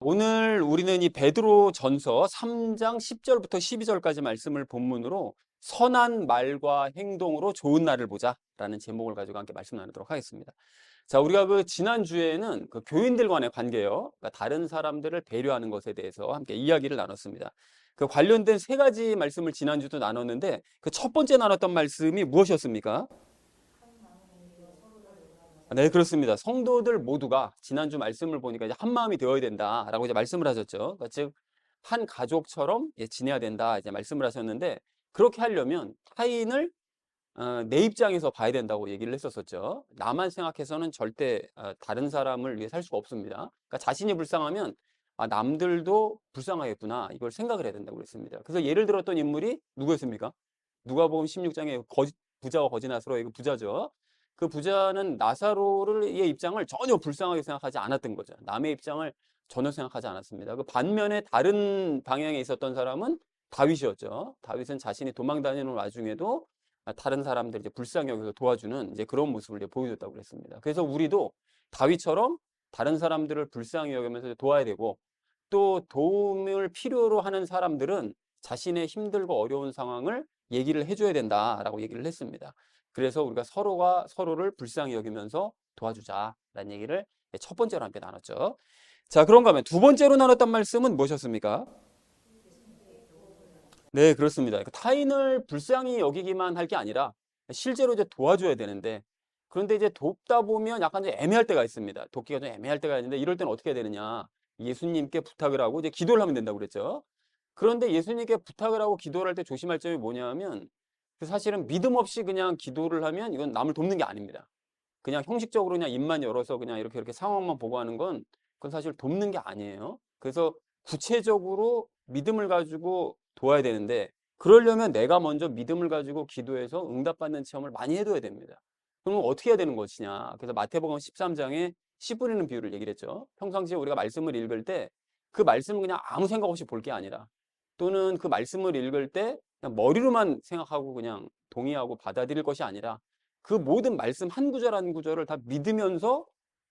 오늘 우리는 이 베드로 전서 3장 10절부터 12절까지 말씀을 본문으로 선한 말과 행동으로 좋은 날을 보자라는 제목을 가지고 함께 말씀 나누도록 하겠습니다. 자, 우리가 그 지난주에는 그 교인들 간의 관계요, 그러니까 다른 사람들을 배려하는 것에 대해서 함께 이야기를 나눴습니다. 그 관련된 세 가지 말씀을 지난주도 나눴는데 그 첫 번째 나눴던 말씀이 무엇이었습니까? 네, 그렇습니다. 성도들 모두가 지난주 말씀을 보니까 이제 한 마음이 되어야 된다라고 이제 말씀을 하셨죠. 그러니까 즉, 한 가족처럼 지내야 된다 이제 말씀을 하셨는데 그렇게 하려면 타인을 내 입장에서 봐야 된다고 얘기를 했었었죠. 나만 생각해서는 절대 다른 사람을 위해 살 수가 없습니다. 그러니까 자신이 불쌍하면 남들도 불쌍하겠구나 이걸 생각을 해야 된다고 그랬습니다. 그래서 예를 들었던 인물이 누구였습니까? 누가복음 16장에 부자와 거지 나사로, 이거 부자죠. 그 부자는 나사로의 입장을 전혀 불쌍하게 생각하지 않았던 거죠. 남의 입장을 전혀 생각하지 않았습니다. 그 반면에 다른 방향에 있었던 사람은 다윗이었죠. 다윗은 자신이 도망 다니는 와중에도 다른 사람들 이제 불쌍히 여기서 도와주는 이제 그런 모습을 이제 보여줬다고 그랬습니다. 그래서 우리도 다윗처럼 다른 사람들을 불쌍히 여기면서 도와야 되고, 또 도움을 필요로 하는 사람들은 자신의 힘들고 어려운 상황을 얘기를 해줘야 된다라고 얘기를 했습니다. 그래서 우리가 서로가 서로를 불쌍히 여기면서 도와주자라는 얘기를 첫 번째로 함께 나눴죠. 자, 그런가 하면 두 번째로 나눴던 말씀은 무엇이었습니까? 네, 그렇습니다. 그 타인을 불쌍히 여기기만 할 게 아니라 실제로 이제 도와줘야 되는데, 그런데 이제 돕다 보면 약간 좀 애매할 때가 있습니다. 돕기가 좀 애매할 때가 있는데 이럴 때는 어떻게 해야 되느냐? 예수님께 부탁을 하고 이제 기도를 하면 된다고 그랬죠. 그런데 예수님께 부탁을 하고 기도를 할 때 조심할 점이 뭐냐면, 그 사실은 믿음 없이 그냥 기도를 하면 이건 남을 돕는 게 아닙니다. 그냥 형식적으로 그냥 입만 열어서 그냥 이렇게 상황만 보고 하는 건 그건 사실 돕는 게 아니에요. 그래서 구체적으로 믿음을 가지고 도와야 되는데, 그러려면 내가 먼저 믿음을 가지고 기도해서 응답받는 체험을 많이 해둬야 됩니다. 그럼 어떻게 해야 되는 것이냐? 그래서 마태복음 13장에 씨 뿌리는 비유를 얘기를 했죠. 평상시에 우리가 말씀을 읽을 때 그 말씀을 그냥 아무 생각 없이 볼 게 아니라, 또는 그 말씀을 읽을 때 그냥 머리로만 생각하고 그냥 동의하고 받아들일 것이 아니라 그 모든 말씀 한 구절 한 구절을 다 믿으면서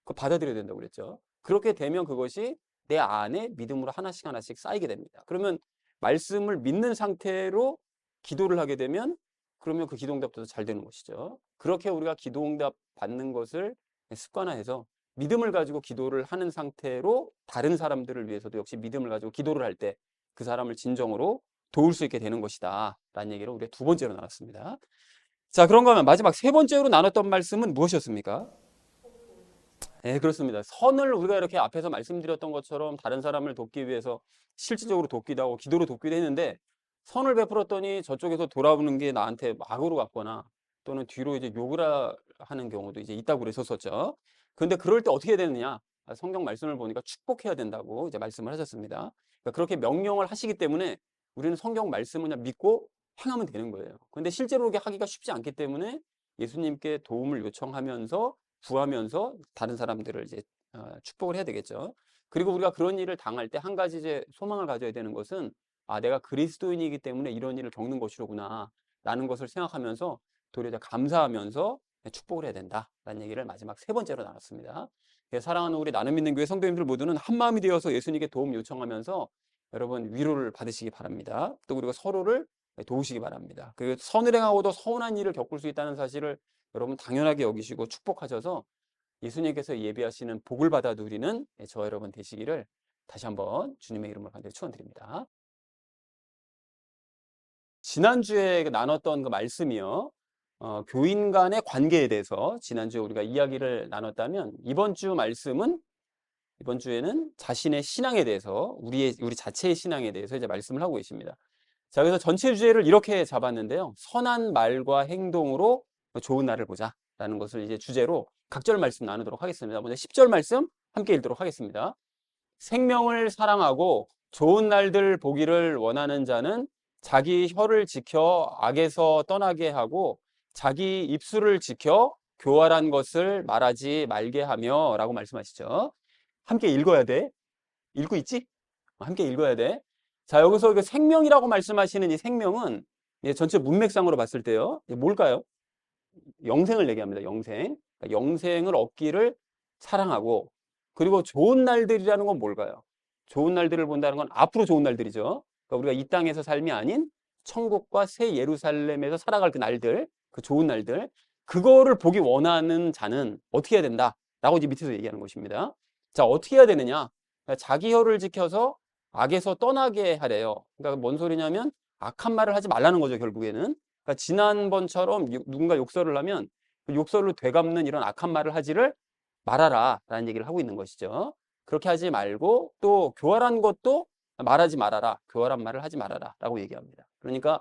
그 받아들여야 된다고 그랬죠. 그렇게 되면 그것이 내 안에 믿음으로 하나씩 하나씩 쌓이게 됩니다. 그러면 말씀을 믿는 상태로 기도를 하게 되면, 그러면 그 기도응답도 잘 되는 것이죠. 그렇게 우리가 기도응답 받는 것을 습관화해서 믿음을 가지고 기도를 하는 상태로 다른 사람들을 위해서도 역시 믿음을 가지고 기도를 할 때 그 사람을 진정으로 도울 수 있게 되는 것이다 라는 얘기를 우리가 두 번째로 나눴습니다. 자, 그런가 하면 마지막 세 번째로 나눴던 말씀은 무엇이었습니까? 네, 그렇습니다. 선을 우리가 이렇게 앞에서 말씀드렸던 것처럼 다른 사람을 돕기 위해서 실질적으로 돕기도 하고 기도로 돕기도 했는데, 선을 베풀었더니 저쪽에서 돌아오는 게 나한테 악으로 갔거나 또는 뒤로 이제 하는 경우도 이제 있다고 그랬었죠. 그런데 그럴 때 어떻게 해야 되느냐? 성경 말씀을 보니까 축복해야 된다고 이제 말씀을 하셨습니다. 그러니까 그렇게 명령을 하시기 때문에 우리는 성경 말씀을 그냥 믿고 행하면 되는 거예요. 근데 실제로 그렇게 하기가 쉽지 않기 때문에 예수님께 도움을 요청하면서 구하면서 다른 사람들을 이제 축복을 해야 되겠죠. 그리고 우리가 그런 일을 당할 때 한 가지 이제 소망을 가져야 되는 것은, 내가 그리스도인이기 때문에 이런 일을 겪는 것이로구나 라는 것을 생각하면서 도리어 감사하면서 축복을 해야 된다라는 얘기를 마지막 세 번째로 나눴습니다. 사랑하는 우리 나눔 믿는 교회 성도님들 모두는 한 마음이 되어서 예수님께 도움 요청하면서 여러분 위로를 받으시기 바랍니다. 또 그리고 서로를 도우시기 바랍니다. 그 선을 행하고도 서운한 일을 겪을 수 있다는 사실을 여러분 당연하게 여기시고 축복하셔서 예수님께서 예비하시는 복을 받아 누리는 저와 여러분 되시기를 다시 한번 주님의 이름으로 간절히 축원드립니다. 지난주에 나눴던 그 말씀이요, 교인 간의 관계에 대해서 지난주에 우리가 이야기를 나눴다면, 이번 주에는 자신의 신앙에 대해서, 우리 자체의 신앙에 대해서 이제 말씀을 하고 계십니다. 자, 그래서 전체 주제를 이렇게 잡았는데요. 선한 말과 행동으로 좋은 날을 보자라는 것을 이제 주제로 각절 말씀 나누도록 하겠습니다. 먼저 10절 말씀 함께 읽도록 하겠습니다. 생명을 사랑하고 좋은 날들 보기를 원하는 자는 자기 혀를 지켜 악에서 떠나게 하고 자기 입술을 지켜 교활한 것을 말하지 말게 하며 라고 말씀하시죠. 함께 읽어야 돼. 읽고 있지? 함께 읽어야 돼. 자, 여기서 그 생명이라고 말씀하시는 이 생명은 전체 문맥상으로 봤을 때요, 뭘까요? 영생을 얘기합니다. 영생. 그러니까 영생을 얻기를 사랑하고, 그리고 좋은 날들이라는 건 뭘까요? 좋은 날들을 본다는 건 앞으로 좋은 날들이죠. 그러니까 우리가 이 땅에서 삶이 아닌 천국과 새 예루살렘에서 살아갈 그 날들, 그 좋은 날들, 그거를 보기 원하는 자는 어떻게 해야 된다? 라고 이제 밑에서 얘기하는 것입니다. 자, 어떻게 해야 되느냐? 그러니까 자기 혀를 지켜서 악에서 떠나게 하래요. 그러니까 뭔 소리냐면 악한 말을 하지 말라는 거죠, 결국에는. 그러니까 지난번처럼 누군가 욕설을 하면 그 욕설로 되갚는 이런 악한 말을 하지를 말아라 라는 얘기를 하고 있는 것이죠. 그렇게 하지 말고 또 교활한 것도 말하지 말아라. 교활한 말을 하지 말아라 라고 얘기합니다. 그러니까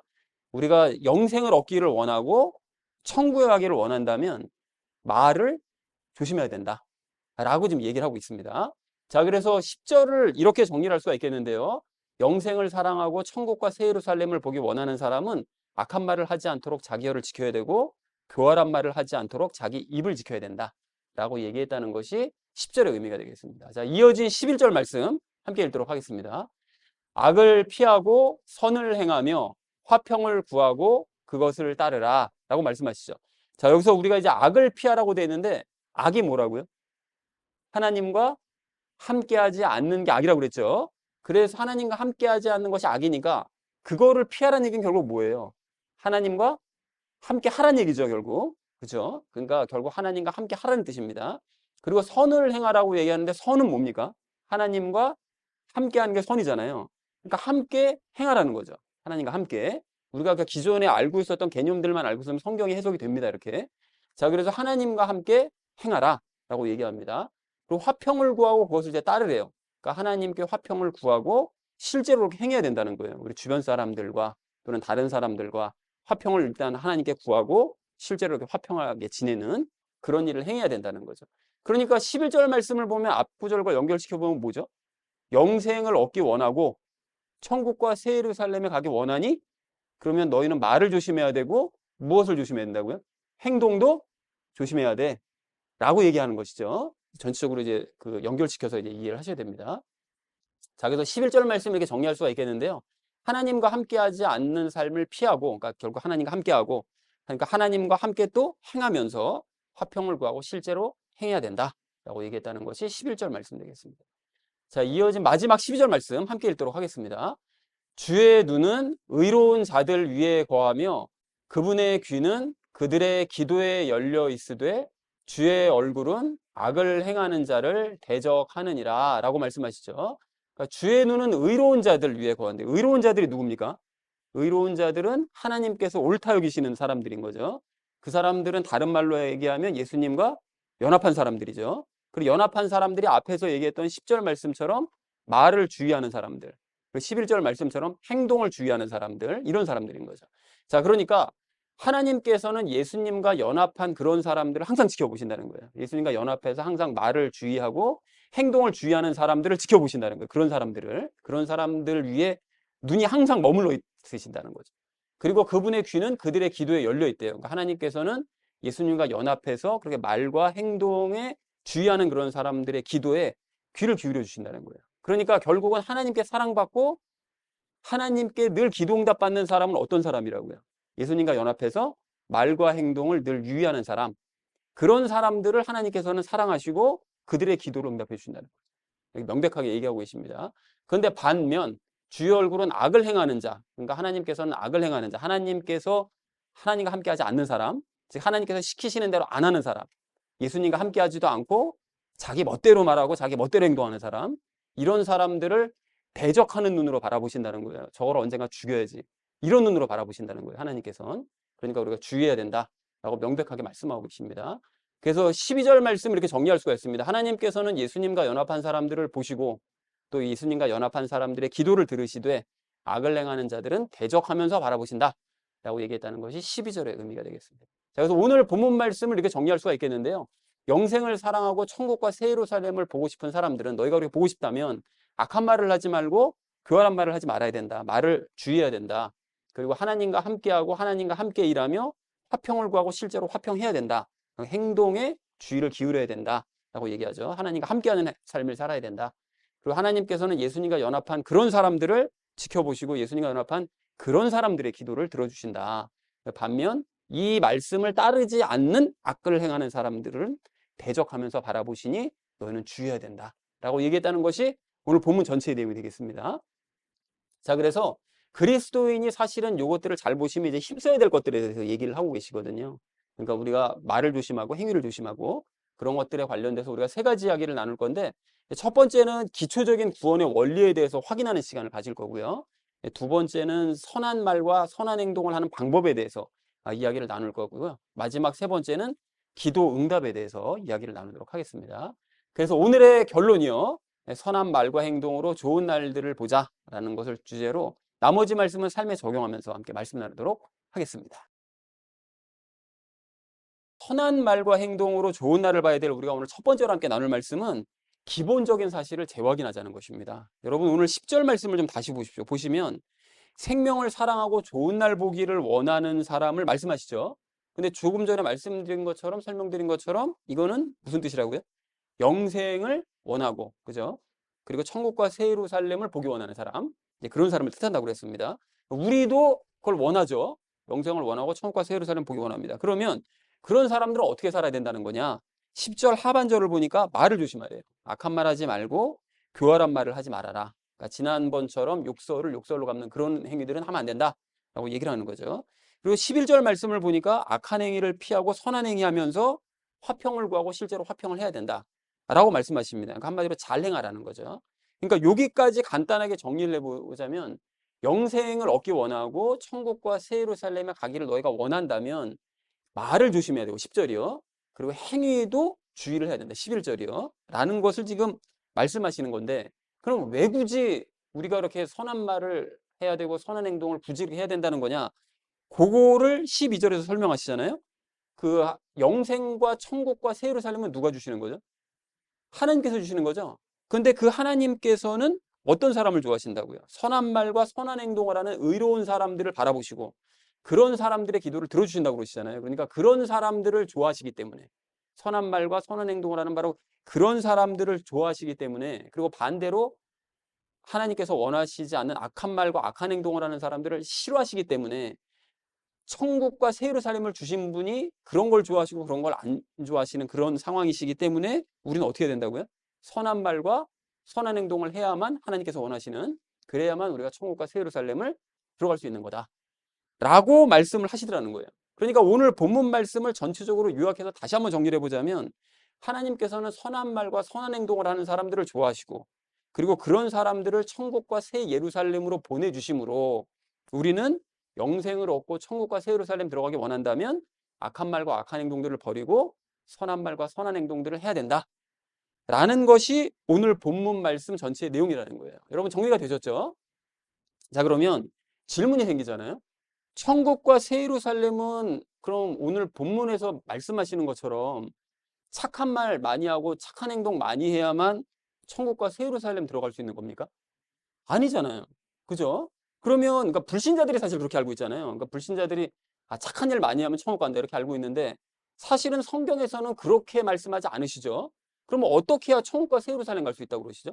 우리가 영생을 얻기를 원하고 천국에 가기를 원한다면 말을 조심해야 된다 라고 지금 얘기를 하고 있습니다. 자, 그래서 10절을 이렇게 정리를 할 수가 있겠는데요. 영생을 사랑하고 천국과 새 예루살렘을 보기 원하는 사람은 악한 말을 하지 않도록 자기 혀를 지켜야 되고 교활한 말을 하지 않도록 자기 입을 지켜야 된다 라고 얘기했다는 것이 10절의 의미가 되겠습니다. 자, 이어진 11절 말씀 함께 읽도록 하겠습니다. 악을 피하고 선을 행하며 화평을 구하고 그것을 따르라 라고 말씀하시죠. 자, 여기서 우리가 이제 악을 피하라고 되어 있는데 악이 뭐라고요? 하나님과 함께하지 않는 게 악이라고 그랬죠. 그래서 하나님과 함께하지 않는 것이 악이니까 그거를 피하라는 얘기는 결국 뭐예요? 하나님과 함께 하라는 얘기죠, 결국. 그죠? 그러니까 결국 하나님과 함께 하라는 뜻입니다. 그리고 선을 행하라고 얘기하는데 선은 뭡니까? 하나님과 함께 하는 게 선이잖아요. 그러니까 함께 행하라는 거죠. 하나님과 함께. 우리가 그 기존에 알고 있었던 개념들만 알고 있으면 성경이 해석이 됩니다, 이렇게. 자, 그래서 하나님과 함께 행하라 라고 얘기합니다. 그리고 화평을 구하고 그것을 이제 따르래요. 그러니까 하나님께 화평을 구하고 실제로 그렇게 행해야 된다는 거예요. 우리 주변 사람들과 또는 다른 사람들과 화평을 일단 하나님께 구하고 실제로 이렇게 화평하게 지내는 그런 일을 행해야 된다는 거죠. 그러니까 11절 말씀을 보면 앞구절과 연결시켜 보면 뭐죠? 영생을 얻기 원하고 천국과 새 예루살렘에 가기 원하니 그러면 너희는 말을 조심해야 되고 무엇을 조심해야 된다고요? 행동도 조심해야 돼 라고 얘기하는 것이죠. 전체적으로 이제 그 연결시켜서 이제 이해를 하셔야 됩니다. 자, 그래서 11절 말씀 이렇게 정리할 수가 있겠는데요. 하나님과 함께하지 않는 삶을 피하고, 그러니까 결국 하나님과 함께하고, 그러니까 하나님과 함께 또 행하면서 화평을 구하고 실제로 행해야 된다라고 얘기했다는 것이 11절 말씀 되겠습니다. 자, 이어진 마지막 12절 말씀 함께 읽도록 하겠습니다. 주의 눈은 의로운 자들 위에 거하며 그분의 귀는 그들의 기도에 열려 있으되 주의 얼굴은 악을 행하는 자를 대적하느니라 라고 말씀하시죠. 그러니까 주의 눈은 의로운 자들 위에 거하는데 의로운 자들이 누굽니까? 의로운 자들은 하나님께서 옳다 여기시는 사람들인 거죠. 그 사람들은 다른 말로 얘기하면 예수님과 연합한 사람들이죠. 그리고 연합한 사람들이 앞에서 얘기했던 10절 말씀처럼 말을 주의하는 사람들, 11절 말씀처럼 행동을 주의하는 사람들, 이런 사람들인 거죠. 자, 그러니까 하나님께서는 예수님과 연합한 그런 사람들을 항상 지켜보신다는 거예요. 예수님과 연합해서 항상 말을 주의하고 행동을 주의하는 사람들을 지켜보신다는 거예요. 그런 사람들 위에 눈이 항상 머물러 있으신다는 거죠. 그리고 그분의 귀는 그들의 기도에 열려 있대요. 그러니까 하나님께서는 예수님과 연합해서 그렇게 말과 행동에 주의하는 그런 사람들의 기도에 귀를 기울여 주신다는 거예요. 그러니까 결국은 하나님께 사랑받고 하나님께 늘 기도응답 받는 사람은 어떤 사람이라고요? 예수님과 연합해서 말과 행동을 늘 유의하는 사람, 그런 사람들을 하나님께서는 사랑하시고 그들의 기도를 응답해 주신다는 거죠. 명백하게 얘기하고 계십니다. 그런데 반면 주의 얼굴은 악을 행하는 자, 그러니까 하나님께서는 악을 행하는 자, 하나님께서 하나님과 함께하지 않는 사람, 즉 하나님께서 시키시는 대로 안 하는 사람, 예수님과 함께하지도 않고 자기 멋대로 말하고 자기 멋대로 행동하는 사람, 이런 사람들을 대적하는 눈으로 바라보신다는 거예요. 저걸 언젠가 죽여야지. 이런 눈으로 바라보신다는 거예요. 하나님께서는. 그러니까 우리가 주의해야 된다라고 명백하게 말씀하고 계십니다. 그래서 12절 말씀을 이렇게 정리할 수가 있습니다. 하나님께서는 예수님과 연합한 사람들을 보시고 또 예수님과 연합한 사람들의 기도를 들으시되 악을 행하는 자들은 대적하면서 바라보신다라고 얘기했다는 것이 12절의 의미가 되겠습니다. 자, 그래서 오늘 본문 말씀을 이렇게 정리할 수가 있겠는데요. 영생을 사랑하고 천국과 새 예루살렘을 보고 싶은 사람들은 너희가 그렇게 보고 싶다면 악한 말을 하지 말고 교활한 말을 하지 말아야 된다. 말을 주의해야 된다. 그리고 하나님과 함께하고 하나님과 함께 일하며 화평을 구하고 실제로 화평해야 된다. 행동에 주의를 기울여야 된다라고 얘기하죠. 하나님과 함께하는 삶을 살아야 된다. 그리고 하나님께서는 예수님과 연합한 그런 사람들을 지켜보시고 예수님과 연합한 그런 사람들의 기도를 들어주신다. 반면 이 말씀을 따르지 않는 악을 행하는 사람들은 대적하면서 바라보시니 너희는 주의해야 된다라고 얘기했다는 것이 오늘 본문 전체의 내용이 되겠습니다. 자, 그래서 그리스도인이 사실은 요것들을 잘 보시면 이제 힘써야 될 것들에 대해서 얘기를 하고 계시거든요. 그러니까 우리가 말을 조심하고 행위를 조심하고 그런 것들에 관련돼서 우리가 세 가지 이야기를 나눌 건데, 첫 번째는 기초적인 구원의 원리에 대해서 확인하는 시간을 가질 거고요. 두 번째는 선한 말과 선한 행동을 하는 방법에 대해서 이야기를 나눌 거고요. 마지막 세 번째는 기도 응답에 대해서 이야기를 나누도록 하겠습니다. 그래서 오늘의 결론이요. 선한 말과 행동으로 좋은 날들을 보자라는 것을 주제로 나머지 말씀은 삶에 적용하면서 함께 말씀 나누도록 하겠습니다. 선한 말과 행동으로 좋은 날을 봐야 될 우리가 오늘 첫 번째로 함께 나눌 말씀은 기본적인 사실을 재확인하자는 것입니다. 여러분 오늘 10절 말씀을 좀 다시 보십시오. 보시면 생명을 사랑하고 좋은 날 보기를 원하는 사람을 말씀하시죠. 근데 조금 전에 말씀드린 것처럼 설명드린 것처럼 이거는 무슨 뜻이라고요? 영생을 원하고, 그죠? 그리고 천국과 새 예루살렘을 보기 원하는 사람, 이제 그런 사람을 뜻한다고 그랬습니다. 우리도 그걸 원하죠. 영생을 원하고 천국과 새 예루살렘 보기 원합니다. 그러면 그런 사람들은 어떻게 살아야 된다는 거냐? 10절 하반절을 보니까 말을 조심하래요. 악한 말 하지 말고 교활한 말을 하지 말아라. 그러니까 지난번처럼 욕설을 욕설로 갚는 그런 행위들은 하면 안 된다라고 얘기를 하는 거죠. 그리고 11절 말씀을 보니까 악한 행위를 피하고 선한 행위하면서 화평을 구하고 실제로 화평을 해야 된다 라고 말씀하십니다. 그러니까 한마디로 잘 행하라는 거죠. 그러니까 여기까지 간단하게 정리를 해보자면 영생을 얻기 원하고 천국과 새 예루살렘에 가기를 너희가 원한다면 말을 조심해야 되고 10절이요. 그리고 행위도 주의를 해야 된다. 11절이요. 라는 것을 지금 말씀하시는 건데, 그럼 왜 굳이 우리가 이렇게 선한 말을 해야 되고 선한 행동을 굳이 이렇게 해야 된다는 거냐? 그거를 12절에서 설명하시잖아요. 그 영생과 천국과 새 예루살렘은 누가 주시는 거죠? 하나님께서 주시는 거죠. 근데 그 하나님께서는 어떤 사람을 좋아하신다고요? 선한 말과 선한 행동을 하는 의로운 사람들을 바라보시고 그런 사람들의 기도를 들어주신다고 그러시잖아요. 그러니까 그런 사람들을 좋아하시기 때문에, 선한 말과 선한 행동을 하는 바로 그런 사람들을 좋아하시기 때문에, 그리고 반대로 하나님께서 원하시지 않는 악한 말과 악한 행동을 하는 사람들을 싫어하시기 때문에 천국과 새 예루살렘을 주신 분이 그런 걸 좋아하시고 그런 걸 안 좋아하시는 그런 상황이시기 때문에 우리는 어떻게 해야 된다고요? 선한 말과 선한 행동을 해야만 하나님께서 원하시는, 그래야만 우리가 천국과 새 예루살렘을 들어갈 수 있는 거다 라고 말씀을 하시더라는 거예요. 그러니까 오늘 본문 말씀을 전체적으로 요약해서 다시 한번 정리를 해보자면, 하나님께서는 선한 말과 선한 행동을 하는 사람들을 좋아하시고 그리고 그런 사람들을 천국과 새 예루살렘으로 보내주심으로 우리는 영생을 얻고 천국과 새 예루살렘 들어가기 원한다면 악한 말과 악한 행동들을 버리고 선한 말과 선한 행동들을 해야 된다 라는 것이 오늘 본문 말씀 전체의 내용이라는 거예요. 여러분 정리가 되셨죠? 자, 그러면 질문이 생기잖아요. 천국과 새 예루살렘은 그럼 오늘 본문에서 말씀하시는 것처럼 착한 말 많이 하고 착한 행동 많이 해야만 천국과 새 예루살렘 들어갈 수 있는 겁니까? 아니잖아요. 그죠? 그러면 그러니까 불신자들이 사실 그렇게 알고 있잖아요. 그러니까 불신자들이 착한 일 많이 하면 천국 간다 이렇게 알고 있는데, 사실은 성경에서는 그렇게 말씀하지 않으시죠. 그러면 어떻게 해야 천국과 새 예루살렘 갈 수 있다고 그러시죠?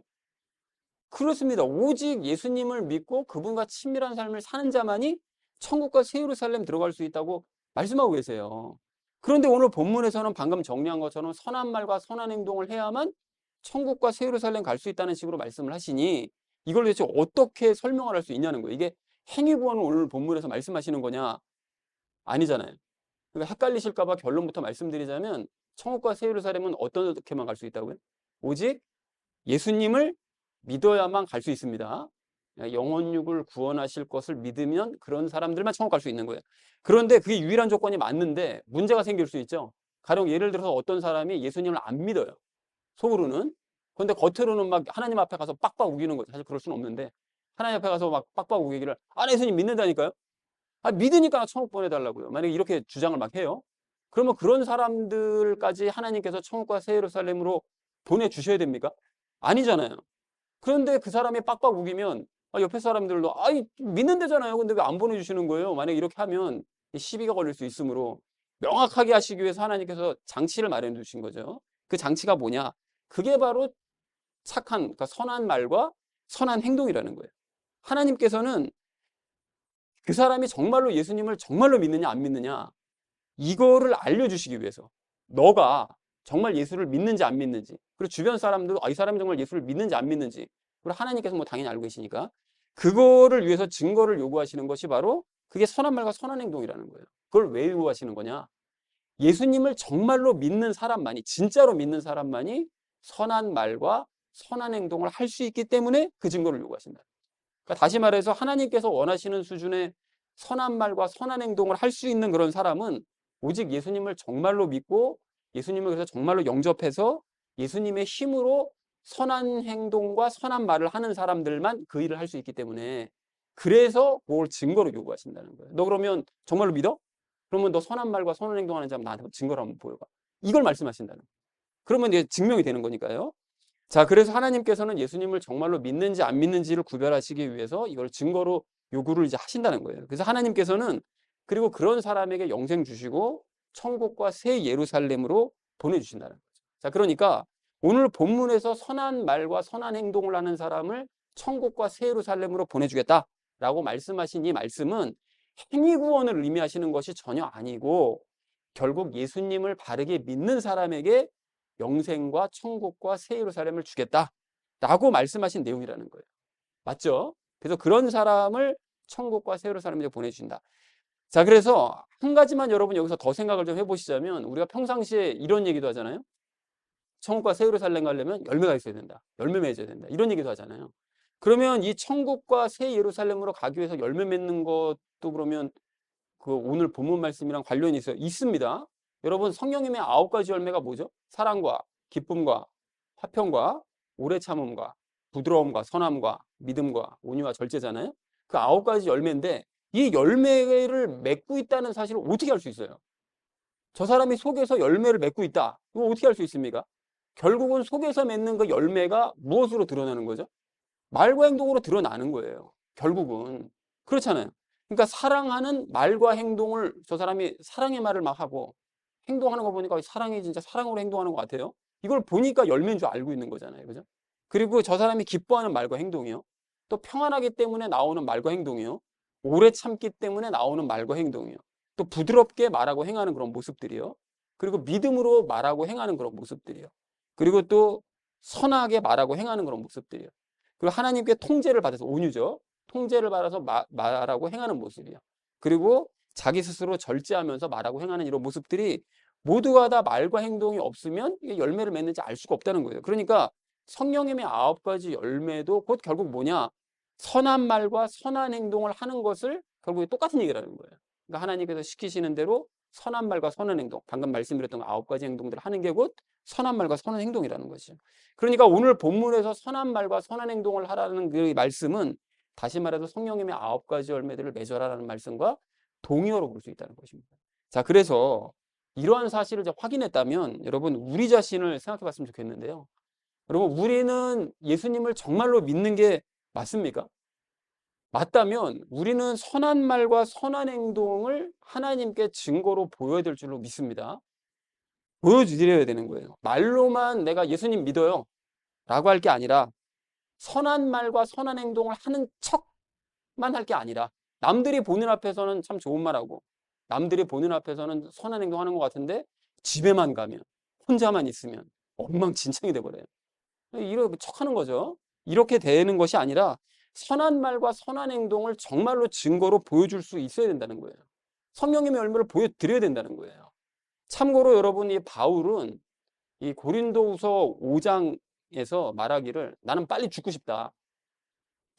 그렇습니다. 오직 예수님을 믿고 그분과 친밀한 삶을 사는 자만이 천국과 새 예루살렘 들어갈 수 있다고 말씀하고 계세요. 그런데 오늘 본문에서는 방금 정리한 것처럼 선한 말과 선한 행동을 해야만 천국과 새 예루살렘 갈 수 있다는 식으로 말씀을 하시니 이걸 대체 어떻게 설명을 할 수 있냐는 거예요. 이게 행위구원을 오늘 본문에서 말씀하시는 거냐? 아니잖아요. 그러니까 헷갈리실까 봐 결론부터 말씀드리자면 천국과 새 예루살렘은 어떻게만 갈 수 있다고요? 오직 예수님을 믿어야만 갈 수 있습니다. 영혼육을 구원하실 것을 믿으면 그런 사람들만 천국 갈 수 있는 거예요. 그런데 그게 유일한 조건이 맞는데 문제가 생길 수 있죠. 가령 예를 들어서 어떤 사람이 예수님을 안 믿어요. 속으로는. 그런데 겉으로는 막 하나님 앞에 가서 빡빡 우기는 거죠. 사실 그럴 수는 없는데 하나님 앞에 가서 막 빡빡 우기기를 예수님 믿는다니까요. 믿으니까 나 천국 보내달라고요. 만약에 이렇게 주장을 막 해요. 그러면 그런 사람들까지 하나님께서 천국과 새 예루살렘으로 보내주셔야 됩니까? 아니잖아요. 그런데 그 사람이 빡빡 우기면 옆에 사람들도 믿는데잖아요. 근데 왜 안 보내주시는 거예요? 만약에 이렇게 하면 시비가 걸릴 수 있으므로 명확하게 하시기 위해서 하나님께서 장치를 마련해 주신 거죠. 그 장치가 뭐냐? 그게 바로 착한, 그러니까 선한 말과 선한 행동이라는 거예요. 하나님께서는 그 사람이 정말로 예수님을 정말로 믿느냐 안 믿느냐 이거를 알려주시기 위해서, 너가 정말 예수를 믿는지 안 믿는지, 그리고 주변 사람들도 이 사람이 정말 예수를 믿는지 안 믿는지 그리고 하나님께서 뭐 당연히 알고 계시니까 그거를 위해서 증거를 요구하시는 것이 바로 그게 선한 말과 선한 행동이라는 거예요. 그걸 왜 요구하시는 거냐? 예수님을 정말로 믿는 사람만이, 진짜로 믿는 사람만이 선한 말과 선한 행동을 할 수 있기 때문에 그 증거를 요구하신다. 그러니까 다시 말해서 하나님께서 원하시는 수준의 선한 말과 선한 행동을 할 수 있는 그런 사람은 오직 예수님을 정말로 믿고 예수님을 그래서 정말로 영접해서 예수님의 힘으로 선한 행동과 선한 말을 하는 사람들만 그 일을 할 수 있기 때문에 그래서 그걸 증거로 요구하신다는 거예요. 너 그러면 정말로 믿어? 그러면 너 선한 말과 선한 행동하는 사람 나한테 증거를 한번 보여봐. 이걸 말씀하신다는 거예요. 그러면 이제 증명이 되는 거니까요. 자, 그래서 하나님께서는 예수님을 정말로 믿는지 안 믿는지를 구별하시기 위해서 이걸 증거로 요구를 이제 하신다는 거예요. 그래서 하나님께서는 그리고 그런 사람에게 영생 주시고 천국과 새 예루살렘으로 보내주신다는 거죠. 자, 그러니까 오늘 본문에서 선한 말과 선한 행동을 하는 사람을 천국과 새 예루살렘으로 보내주겠다라고 말씀하신 이 말씀은 행위 구원을 의미하시는 것이 전혀 아니고 결국 예수님을 바르게 믿는 사람에게 영생과 천국과 새 예루살렘을 주겠다라고 말씀하신 내용이라는 거예요. 맞죠? 그래서 그런 사람을 천국과 새 예루살렘에 보내주신다. 자, 그래서 한 가지만 여러분 여기서 더 생각을 좀 해보시자면 우리가 평상시에 이런 얘기도 하잖아요. 천국과 새 예루살렘 가려면 열매가 있어야 된다. 열매 맺어야 된다. 이런 얘기도 하잖아요. 그러면 이 천국과 새 예루살렘으로 가기 위해서 열매 맺는 것도 그러면 그 오늘 본문 말씀이랑 관련이 있어요. 있습니다. 여러분 성령님의 9가지 열매가 뭐죠? 사랑과 기쁨과 화평과 오래 참음과 부드러움과 선함과 믿음과 온유와 절제잖아요. 그 9가지 열매인데 이 열매를 맺고 있다는 사실을 어떻게 알 수 있어요? 저 사람이 속에서 열매를 맺고 있다. 이거 어떻게 알 수 있습니까? 결국은 속에서 맺는 그 열매가 무엇으로 드러나는 거죠? 말과 행동으로 드러나는 거예요. 결국은. 그렇잖아요. 그러니까 사랑하는 말과 행동을 저 사람이 사랑의 말을 막 하고 행동하는 거 보니까 사랑이 진짜 사랑으로 행동하는 것 같아요. 이걸 보니까 열매인 줄 알고 있는 거잖아요. 그죠? 그리고 저 사람이 기뻐하는 말과 행동이요. 또 평안하기 때문에 나오는 말과 행동이요. 오래 참기 때문에 나오는 말과 행동이요. 또 부드럽게 말하고 행하는 그런 모습들이요. 그리고 믿음으로 말하고 행하는 그런 모습들이요. 그리고 또 선하게 말하고 행하는 그런 모습들이요. 그리고 하나님께 통제를 받아서 온유죠. 통제를 받아서 말하고 행하는 모습이요. 그리고 자기 스스로 절제하면서 말하고 행하는 이런 모습들이 모두가 다 말과 행동이 없으면 이게 열매를 맺는지 알 수가 없다는 거예요. 그러니까 성령님의 9가지 열매도 곧 결국 뭐냐? 선한 말과 선한 행동을 하는 것을 결국에 똑같은 얘기라는 거예요. 그러니까 하나님께서 시키시는 대로 선한 말과 선한 행동, 방금 말씀드렸던 9가지 행동들을 하는 게 곧 선한 말과 선한 행동이라는 거죠. 그러니까 오늘 본문에서 선한 말과 선한 행동을 하라는 그 말씀은 다시 말해서 성령님의 9가지 열매들을 맺어라라는 말씀과 동의어로 볼 수 있다는 것입니다. 자, 그래서 이러한 사실을 이제 확인했다면 여러분 우리 자신을 생각해 봤으면 좋겠는데요. 여러분 우리는 예수님을 정말로 믿는 게 맞습니까? 맞다면 우리는 선한 말과 선한 행동을 하나님께 증거로 보여야 될 줄로 믿습니다. 보여드려야 되는 거예요. 말로만 내가 예수님 믿어요 라고 할 게 아니라 선한 말과 선한 행동을 하는 척만 할 게 아니라 남들이 보는 앞에서는 참 좋은 말하고 남들이 보는 앞에서는 선한 행동하는 것 같은데 집에만 가면 혼자만 있으면 엉망진창이 돼버려요. 이렇게 척하는 거죠. 이렇게 되는 것이 아니라 선한 말과 선한 행동을 정말로 증거로 보여줄 수 있어야 된다는 거예요. 성령님의 열매를 보여드려야 된다는 거예요. 참고로 여러분 이 바울은 이 고린도후서 5장에서 말하기를 나는 빨리 죽고 싶다.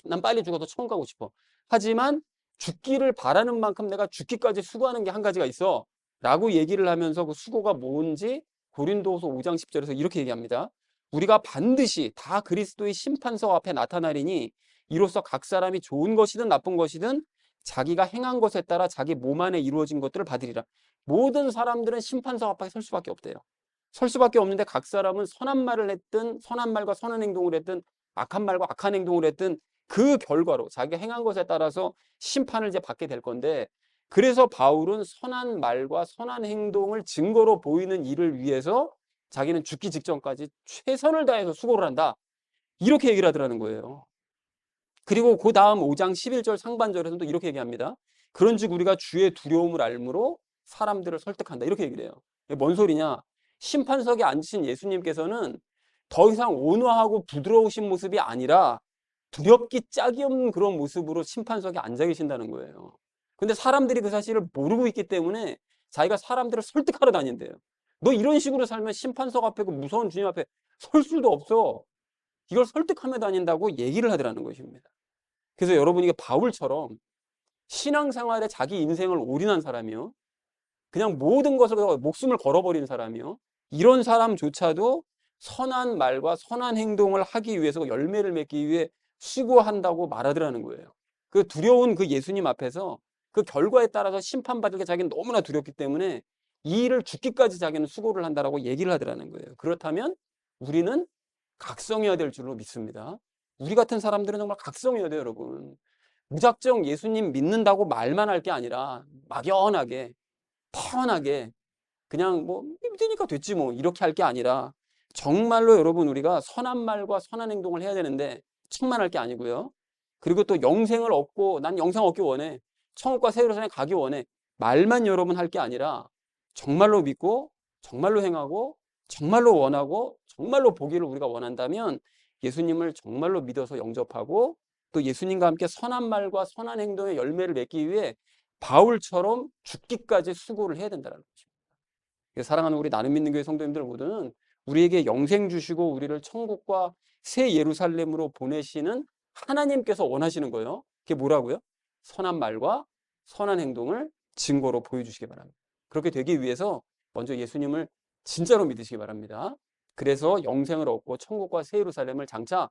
난 빨리 죽어서 천국 가고 싶어. 하지만 죽기를 바라는 만큼 내가 죽기까지 수고하는 게 한 가지가 있어. 라고 얘기를 하면서 그 수고가 뭔지 고린도후서 5장 10절에서 이렇게 얘기합니다. 우리가 반드시 다 그리스도의 심판서 앞에 나타나리니 이로써 각 사람이 좋은 것이든 나쁜 것이든 자기가 행한 것에 따라 자기 몸 안에 이루어진 것들을 받으리라. 모든 사람들은 심판서 앞에 설 수밖에 없대요. 설 수밖에 없는데 각 사람은 선한 말을 했든 선한 말과 선한 행동을 했든 악한 말과 악한 행동을 했든 그 결과로 자기가 행한 것에 따라서 심판을 이제 받게 될 건데 그래서 바울은 선한 말과 선한 행동을 증거로 보이는 일을 위해서 자기는 죽기 직전까지 최선을 다해서 수고를 한다. 이렇게 얘기를 하더라는 거예요. 그리고 그 다음 5장 11절 상반절에서는 또 이렇게 얘기합니다. 그런즉 우리가 주의 두려움을 알므로 사람들을 설득한다. 이렇게 얘기를 해요. 뭔 소리냐? 심판석에 앉으신 예수님께서는 더 이상 온화하고 부드러우신 모습이 아니라 두렵기 짝이 없는 그런 모습으로 심판석에 앉아 계신다는 거예요. 근데 사람들이 그 사실을 모르고 있기 때문에 자기가 사람들을 설득하러 다닌대요. 너 이런 식으로 살면 심판석 앞에 그 무서운 주님 앞에 설 수도 없어. 이걸 설득하며 다닌다고 얘기를 하더라는 것입니다. 그래서 여러분, 이게 바울처럼 신앙생활에 자기 인생을 올인한 사람이요, 그냥 모든 것을 목숨을 걸어버린 사람이요, 이런 사람조차도 선한 말과 선한 행동을 하기 위해서 열매를 맺기 위해 수고한다고 말하더라는 거예요. 그 두려운 그 예수님 앞에서 그 결과에 따라서 심판받을 게 자기는 너무나 두렵기 때문에 이 일을 죽기까지 자기는 수고를 한다라고 얘기를 하더라는 거예요. 그렇다면 우리는 각성해야 될 줄로 믿습니다. 우리 같은 사람들은 정말 각성해야 돼요, 여러분. 무작정 예수님 믿는다고 말만 할 게 아니라 막연하게, 태연하게 그냥 뭐 믿으니까 됐지 뭐 이렇게 할 게 아니라 정말로 여러분, 우리가 선한 말과 선한 행동을 해야 되는데 척만 할 게 아니고요. 그리고 또 영생을 얻고 난 영생 얻기 원해, 천국과 새 예루살렘 가기 원해, 말만 여러분 할 게 아니라 정말로 믿고 정말로 행하고 정말로 원하고 정말로 보기를 우리가 원한다면 예수님을 정말로 믿어서 영접하고 또 예수님과 함께 선한 말과 선한 행동의 열매를 맺기 위해 바울처럼 죽기까지 수고를 해야 된다는 것입니다. 사랑하는 우리 나눔 믿는 교회 성도님들 모두는 우리에게 영생 주시고 우리를 천국과 새 예루살렘으로 보내시는 하나님께서 원하시는 거예요. 그게 뭐라고요? 선한 말과 선한 행동을 증거로 보여주시기 바랍니다. 그렇게 되기 위해서 먼저 예수님을 진짜로 믿으시기 바랍니다. 그래서 영생을 얻고 천국과 새 예루살렘을 장차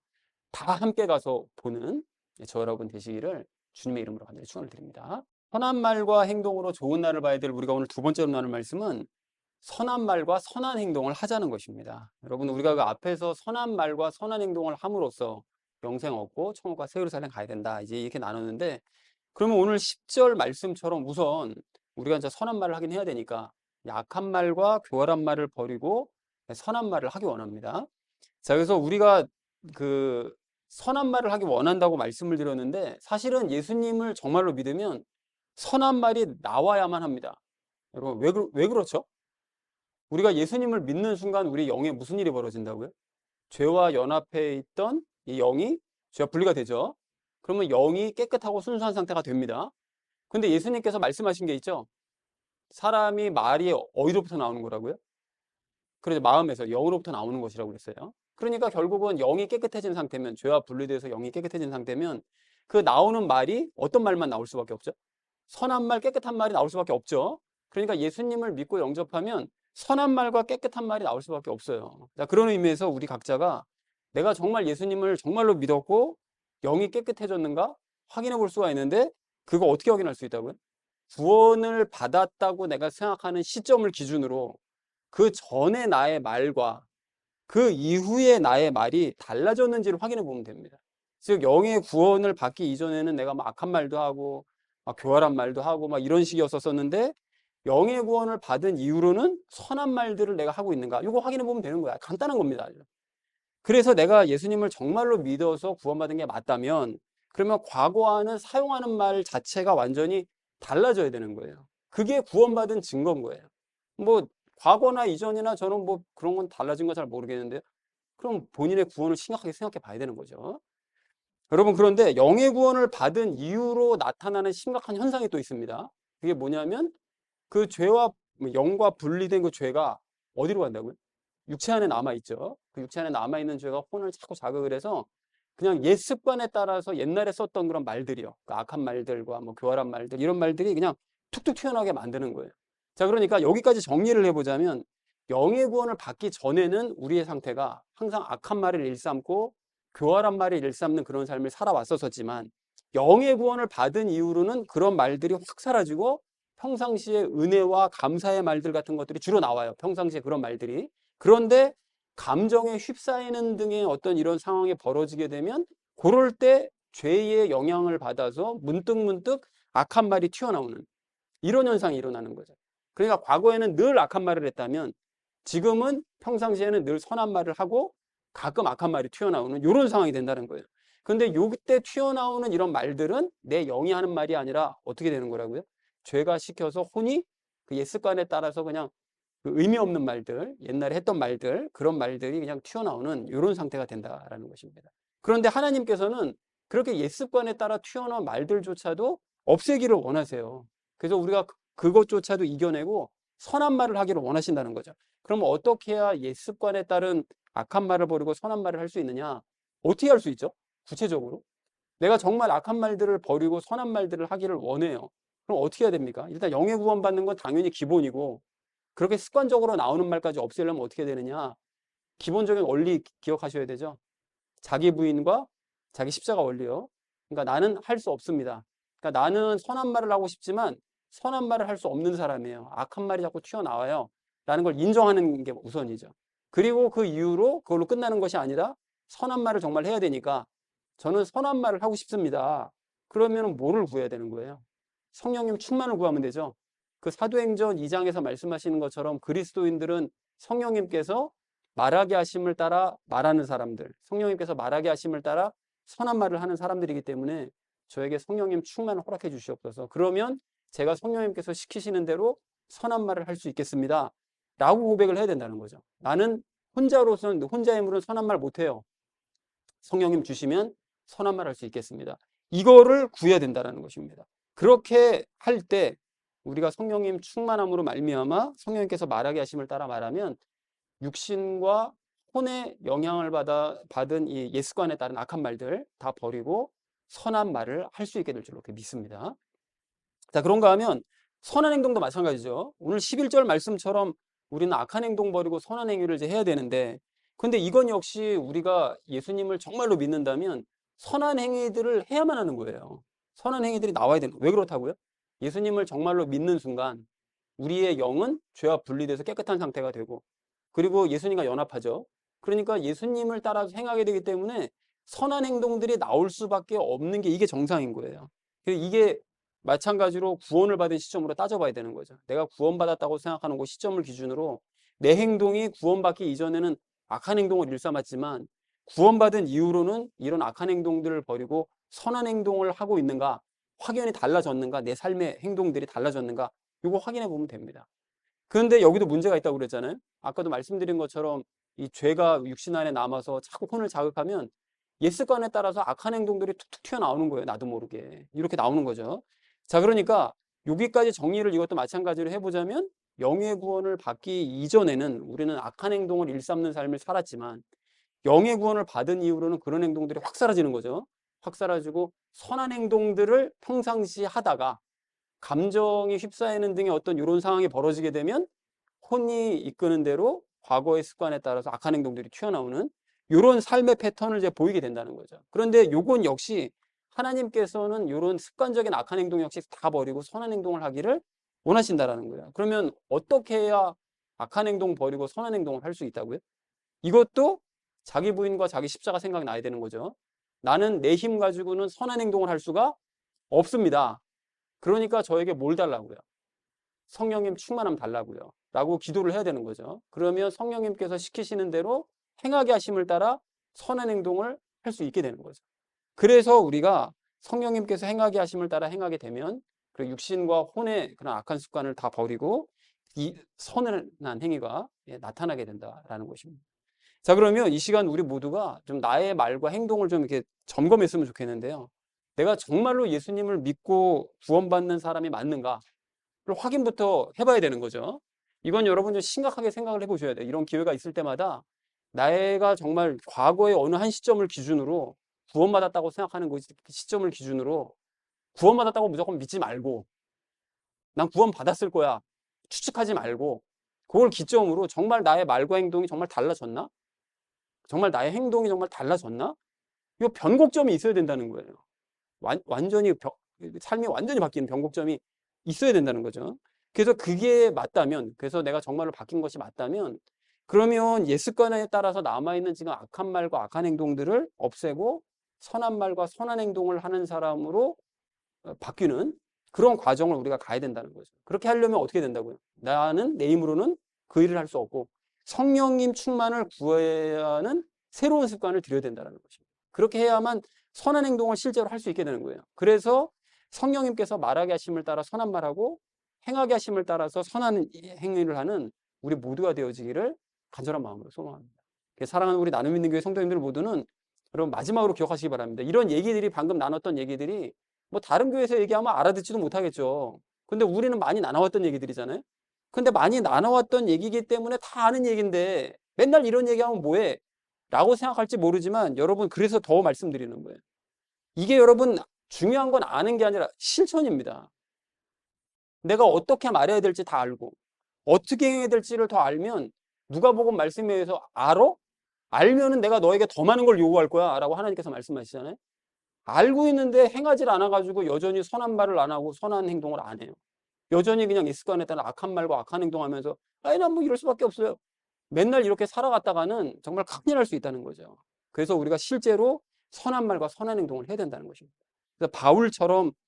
다 함께 가서 보는 저 여러분 되시기를 주님의 이름으로 간절히 축원을 드립니다. 선한 말과 행동으로 좋은 날을 봐야 될 우리가 오늘 두 번째로 나눌 말씀은 선한 말과 선한 행동을 하자는 것입니다. 여러분, 우리가 그 앞에서 선한 말과 선한 행동을 함으로써 영생 얻고 천국과 새 예루살렘 가야 된다, 이제 이렇게 나눴는데, 그러면 오늘 10절 말씀처럼 우선 우리가 이제 선한 말을 하긴 해야 되니까 약한 말과 교활한 말을 버리고 선한 말을 하기 원합니다. 자, 그래서 우리가 그 선한 말을 하기 원한다고 말씀을 드렸는데, 사실은 예수님을 정말로 믿으면 선한 말이 나와야만 합니다. 여러분, 왜 그렇죠? 우리가 예수님을 믿는 순간 우리 영에 무슨 일이 벌어진다고요? 죄와 연합해 있던 이 영이 죄와 분리가 되죠. 그러면 영이 깨끗하고 순수한 상태가 됩니다. 근데 예수님께서 말씀하신 게 있죠. 사람이 말이 어디로부터 나오는 거라고요? 그래서 마음에서, 영으로부터 나오는 것이라고 그랬어요. 그러니까 결국은 영이 깨끗해진 상태면, 죄와 분리돼서 영이 깨끗해진 상태면 그 나오는 말이 어떤 말만 나올 수밖에 없죠? 선한 말, 깨끗한 말이 나올 수밖에 없죠. 그러니까 예수님을 믿고 영접하면 선한 말과 깨끗한 말이 나올 수밖에 없어요. 자, 그런 의미에서 우리 각자가 내가 정말 예수님을 정말로 믿었고 영이 깨끗해졌는가 확인해 볼 수가 있는데, 그거 어떻게 확인할 수 있다고요? 구원을 받았다고 내가 생각하는 시점을 기준으로 그 전에 나의 말과 그 이후에 나의 말이 달라졌는지를 확인해 보면 됩니다. 즉, 영의 구원을 받기 이전에는 내가 막 악한 말도 하고 막 교활한 말도 하고 막 이런 식이었었는데, 영의 구원을 받은 이후로는 선한 말들을 내가 하고 있는가, 이거 확인해 보면 되는 거야. 간단한 겁니다. 그래서 내가 예수님을 정말로 믿어서 구원받은 게 맞다면, 그러면 과거와는 사용하는 말 자체가 완전히 달라져야 되는 거예요. 그게 구원받은 증거인 거예요. 뭐 과거나 이전이나 저는 뭐 그런 건 달라진 거 잘 모르겠는데요. 그럼 본인의 구원을 심각하게 생각해 봐야 되는 거죠. 여러분, 그런데 영의 구원을 받은 이후로 나타나는 심각한 현상이 또 있습니다. 그게 뭐냐면 그 죄와 영과 분리된 그 죄가 어디로 간다고요? 육체 안에 남아있죠. 그 육체 안에 남아있는 죄가 혼을 자꾸 자극을 해서 그냥 옛 습관에 따라서 옛날에 썼던 그런 말들이요, 그 악한 말들과 뭐 교활한 말들, 이런 말들이 그냥 툭툭 튀어나오게 만드는 거예요. 자, 그러니까 여기까지 정리를 해보자면 영의 구원을 받기 전에는 우리의 상태가 항상 악한 말을 일삼고 교활한 말을 일삼는 그런 삶을 살아왔었지만, 영의 구원을 받은 이후로는 그런 말들이 확 사라지고 평상시에 은혜와 감사의 말들 같은 것들이 주로 나와요. 평상시에 그런 말들이. 그런데 감정에 휩싸이는 등의 어떤 이런 상황이 벌어지게 되면 그럴 때 죄의 영향을 받아서 문득문득 악한 말이 튀어나오는 이런 현상이 일어나는 거죠. 그러니까 과거에는 늘 악한 말을 했다면 지금은 평상시에는 늘 선한 말을 하고 가끔 악한 말이 튀어나오는 이런 상황이 된다는 거예요. 근데 요때 튀어나오는 이런 말들은 내 영이 하는 말이 아니라 어떻게 되는 거라고요? 죄가 시켜서 혼이 그 옛 습관에 따라서 그냥 그 의미 없는 말들, 옛날에 했던 말들, 그런 말들이 그냥 튀어나오는 이런 상태가 된다라는 것입니다. 그런데 하나님께서는 그렇게 옛 습관에 따라 튀어나온 말들조차도 없애기를 원하세요. 그래서 우리가 그것조차도 이겨내고 선한 말을 하기를 원하신다는 거죠. 그럼 어떻게 해야 옛 습관에 따른 악한 말을 버리고 선한 말을 할 수 있느냐? 어떻게 할 수 있죠? 구체적으로. 내가 정말 악한 말들을 버리고 선한 말들을 하기를 원해요. 그럼 어떻게 해야 됩니까? 일단 영의 구원 받는 건 당연히 기본이고, 그렇게 습관적으로 나오는 말까지 없애려면 어떻게 되느냐? 기본적인 원리 기억하셔야 되죠. 자기 부인과 자기 십자가 원리요. 그러니까 나는 할 수 없습니다. 그러니까 나는 선한 말을 하고 싶지만 선한 말을 할 수 없는 사람이에요. 악한 말이 자꾸 튀어나와요. 라는 걸 인정하는 게 우선이죠. 그리고 그 이후로 그걸로 끝나는 것이 아니라 선한 말을 정말 해야 되니까 저는 선한 말을 하고 싶습니다. 그러면 뭐를 구해야 되는 거예요? 성령님 충만을 구하면 되죠. 그 사도행전 2장에서 말씀하시는 것처럼 그리스도인들은 성령님께서 말하게 하심을 따라 말하는 사람들, 성령님께서 말하게 하심을 따라 선한 말을 하는 사람들이기 때문에 저에게 성령님 충만을 허락해 주시옵소서. 그러면 제가 성령님께서 시키시는 대로 선한 말을 할 수 있겠습니다. 라고 고백을 해야 된다는 거죠. 나는 혼자로서는, 혼자의 힘으로는 선한 말 못해요. 성령님 주시면 선한 말 할 수 있겠습니다. 이거를 구해야 된다는 것입니다. 그렇게 할 때 우리가 성령님 충만함으로 말미암아 성령님께서 말하게 하심을 따라 말하면 육신과 혼의 영향을 받은 이 옛 습관에 따른 악한 말들 다 버리고 선한 말을 할 수 있게 될 줄로 믿습니다. 자, 그런가 하면 선한 행동도 마찬가지죠. 오늘 11절 말씀처럼 우리는 악한 행동 버리고 선한 행위를 이제 해야 되는데, 근데 이건 역시 우리가 예수님을 정말로 믿는다면 선한 행위들을 해야만 하는 거예요. 선한 행위들이 나와야 되는 거예요. 왜 그렇다고요? 예수님을 정말로 믿는 순간 우리의 영은 죄와 분리돼서 깨끗한 상태가 되고, 그리고 예수님과 연합하죠. 그러니까 예수님을 따라서 행하게 되기 때문에 선한 행동들이 나올 수밖에 없는 게 이게 정상인 거예요. 이게 마찬가지로 구원을 받은 시점으로 따져봐야 되는 거죠. 내가 구원받았다고 생각하는 그 시점을 기준으로 내 행동이 구원받기 이전에는 악한 행동을 일삼았지만 구원받은 이후로는 이런 악한 행동들을 버리고 선한 행동을 하고 있는가, 확연히 달라졌는가, 내 삶의 행동들이 달라졌는가, 이거 확인해 보면 됩니다. 그런데 여기도 문제가 있다고 그랬잖아요. 아까도 말씀드린 것처럼 이 죄가 육신 안에 남아서 자꾸 혼을 자극하면 옛 습관에 따라서 악한 행동들이 툭툭 튀어나오는 거예요. 나도 모르게. 이렇게 나오는 거죠. 자, 그러니까 여기까지 정리를 이것도 마찬가지로 해보자면 영의 구원을 받기 이전에는 우리는 악한 행동을 일삼는 삶을 살았지만 영의 구원을 받은 이후로는 그런 행동들이 확 사라지는 거죠. 확 사라지고 선한 행동들을 평상시 하다가 감정이 휩싸이는 등의 어떤 이런 상황이 벌어지게 되면 혼이 이끄는 대로 과거의 습관에 따라서 악한 행동들이 튀어나오는 이런 삶의 패턴을 이제 보이게 된다는 거죠. 그런데 요건 역시 하나님께서는 이런 습관적인 악한 행동 역시 다 버리고 선한 행동을 하기를 원하신다라는 거예요. 그러면 어떻게 해야 악한 행동 버리고 선한 행동을 할 수 있다고요? 이것도 자기 부인과 자기 십자가 생각이 나야 되는 거죠. 나는 내 힘 가지고는 선한 행동을 할 수가 없습니다. 그러니까 저에게 뭘 달라고요? 성령님 충만함 달라고요. 라고 기도를 해야 되는 거죠. 그러면 성령님께서 시키시는 대로 행하게 하심을 따라 선한 행동을 할 수 있게 되는 거죠. 그래서 우리가 성령님께서 행하게 하심을 따라 행하게 되면 그 육신과 혼의 그런 악한 습관을 다 버리고 이 선한 행위가 나타나게 된다라는 것입니다. 자, 그러면 이 시간 우리 모두가 좀 나의 말과 행동을 좀 이렇게 점검했으면 좋겠는데요. 내가 정말로 예수님을 믿고 구원받는 사람이 맞는가? 확인부터 해봐야 되는 거죠. 이건 여러분 좀 심각하게 생각을 해보셔야 돼요. 이런 기회가 있을 때마다 내가 정말 과거의 어느 한 시점을 기준으로 구원받았다고 생각하는 그 시점을 기준으로 구원받았다고 무조건 믿지 말고 난 구원받았을 거야 추측하지 말고 그걸 기점으로 정말 나의 말과 행동이 정말 달라졌나? 정말 나의 행동이 정말 달라졌나? 이 변곡점이 있어야 된다는 거예요. 완전히 삶이 완전히 바뀌는 변곡점이 있어야 된다는 거죠. 그래서 그게 맞다면, 그래서 내가 정말로 바뀐 것이 맞다면, 그러면 옛 습관에 따라서 남아있는 지금 악한 말과 악한 행동들을 없애고 선한 말과 선한 행동을 하는 사람으로 바뀌는 그런 과정을 우리가 가야 된다는 거죠. 그렇게 하려면 어떻게 된다고요? 나는 내 힘으로는 그 일을 할 수 없고 성령님 충만을 구해야 하는 새로운 습관을 들여야 된다는 것입니다. 그렇게 해야만 선한 행동을 실제로 할 수 있게 되는 거예요. 그래서 성령님께서 말하게 하심을 따라 선한 말하고 행하게 하심을 따라서 선한 행위를 하는 우리 모두가 되어지기를 간절한 마음으로 소망합니다. 사랑하는 우리 나눔 있는 교회 성도님들 모두는 여러분 마지막으로 기억하시기 바랍니다. 이런 얘기들이 방금 나눴던 얘기들이 뭐 다른 교회에서 얘기하면 알아듣지도 못하겠죠. 근데 우리는 많이 나눠왔던 얘기들이잖아요. 근데 많이 나눠왔던 얘기이기 때문에 다 아는 얘기인데 맨날 이런 얘기하면 뭐해? 라고 생각할지 모르지만 여러분 그래서 더 말씀드리는 거예요. 이게 여러분 중요한 건 아는 게 아니라 실천입니다. 내가 어떻게 말해야 될지 다 알고 어떻게 해야 될지를 더 알면 누가복음 말씀에 의해서 알아? 알면은 내가 너에게 더 많은 걸 요구할 거야 라고 하나님께서 말씀하시잖아요. 알고 있는데 행하지 않아가지고 여전히 선한 말을 안 하고 선한 행동을 안 해요. 여전히 그냥 이 습관에 따라 악한 말과 악한 행동하면서 아이 난 뭐 이럴 수밖에 없어요. 맨날 이렇게 살아갔다가는 정말 큰일 날 수 있다는 거죠. 그래서 우리가 실제로 선한 말과 선한 행동을 해야 된다는 것입니다. 그래서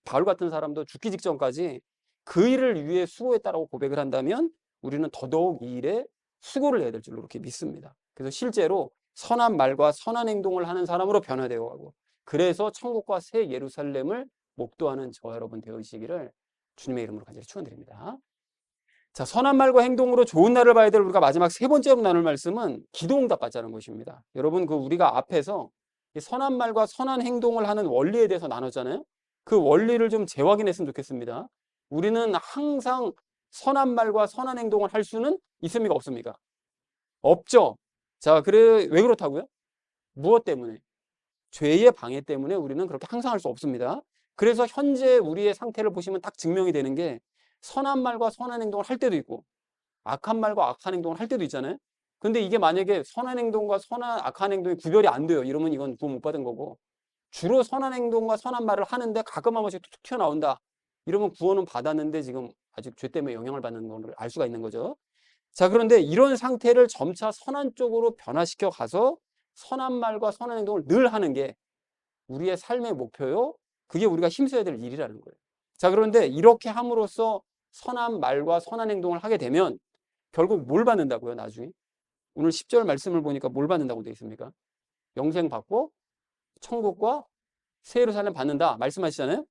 바울 같은 사람도 죽기 직전까지 그 일을 위해 수고했다라고 고백을 한다면 우리는 더더욱 이 일에 수고를 해야 될 줄로 이렇게 믿습니다. 그래서 실제로 선한 말과 선한 행동을 하는 사람으로 변화되어 가고 그래서 천국과 새 예루살렘을 목도하는 저와 여러분 되어지기를 주님의 이름으로 간절히 축원드립니다. 자, 선한 말과 행동으로 좋은 날을 봐야 될 우리가 마지막 세 번째로 나눌 말씀은 기도응답 받자는 것입니다. 여러분 우리가 앞에서 선한 말과 선한 행동을 하는 원리에 대해서 나눴잖아요. 그 원리를 좀 재확인했으면 좋겠습니다. 우리는 항상 선한 말과 선한 행동을 할 수는 있습니까? 없습니까? 없죠. 자, 그래 왜 그렇다고요? 무엇 때문에? 죄의 방해 때문에 우리는 그렇게 항상 할 수 없습니다. 그래서 현재 우리의 상태를 보시면 딱 증명이 되는 게 선한 말과 선한 행동을 할 때도 있고 악한 말과 악한 행동을 할 때도 있잖아요. 근데 이게 만약에 선한 행동과 악한 행동이 구별이 안 돼요. 이러면 이건 구원 못 받은 거고 주로 선한 행동과 선한 말을 하는데 가끔 한 번씩 툭툭 튀어나온다. 이러면 구원은 받았는데 지금 아직 죄 때문에 영향을 받는 걸 알 수가 있는 거죠. 자, 그런데 이런 상태를 점차 선한 쪽으로 변화시켜 가서 선한 말과 선한 행동을 늘 하는 게 우리의 삶의 목표요. 그게 우리가 힘써야 될 일이라는 거예요. 자, 그런데 이렇게 함으로써 선한 말과 선한 행동을 하게 되면 결국 뭘 받는다고요, 나중에? 오늘 10절 말씀을 보니까 뭘 받는다고 되어 있습니까? 영생 받고 천국과 새 예루살렘 받는다 말씀하시잖아요.